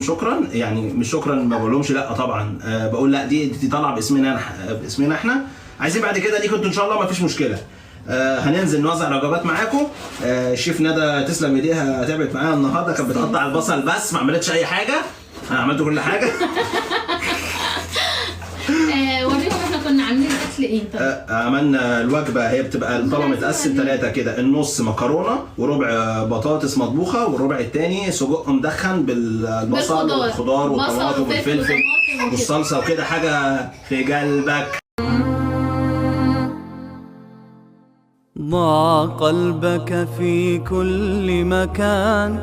شكرا، يعني مش شكرا ما بقولهمش لا طبعا، بقول لا دي طالعه باسمنا احنا. عايزين بعد كده ليكم انتوا ان شاء الله ما فيش مشكله. هننزل نوزع وجبات معاكم. الشيف ندى تسلم ايديها، تعبت معانا النهارده، كانت بتقطع البصل بس ما عملتش اي حاجه، انا عملت كل حاجه. وريهم احنا كنا عاملين اكل ايه. طيب عملنا الوجبه، هي بتبقى الطبق متقسم 3 كده، النص مكرونه وربع بطاطس مطبوخه، والربع الثاني سجق مدخن بالبصل والخضار والطماطم والفلفل والصلصه وكده، حاجه في قلبك. ضع قلبك في كل مكان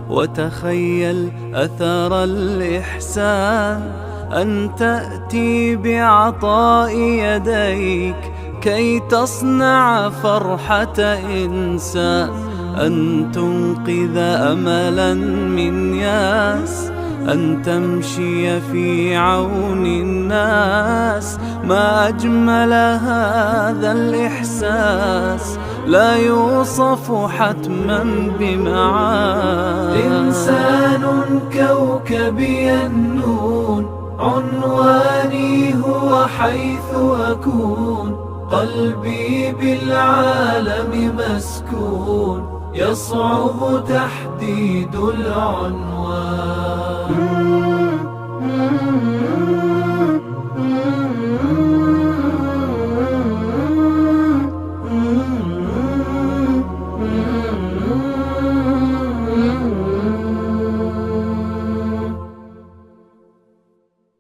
وتخيل أثر الإحسان، أن تأتي بعطاء يديك كي تصنع فرحة إنسان، أن تنقذ أملا من ياس، أن تمشي في عون الناس. ما أجمل هذا الإحساس، لا يوصف حتما بمعاني. إنسان كوكبي النون، عنواني هو حيث أكون، قلبي بالعالم مسكون، يصعب تحديد العنوان.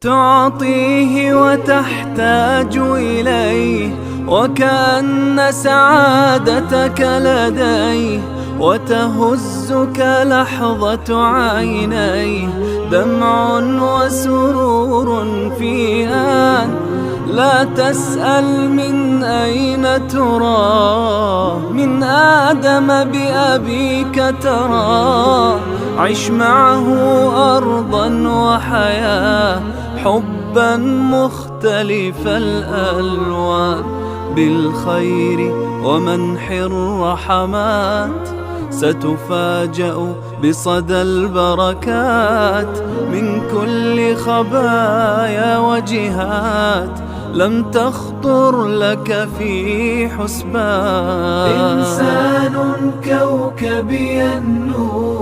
تعطيه وتحتاج إليه، وكأن سعادتك لديه، وتهزك لحظة عينيه، دمع وسرور في آن. لا تسأل من أين تراه، من آدم بأبيك تراه. عش معه أرضا وحياة، حبا مختلف الألوان، بالخير ومنح الرحمات. ستفاجأ بصدى البركات من كل خبايا وجهات، لم تخطر لك في حسبان. إنسان كوكبي النور.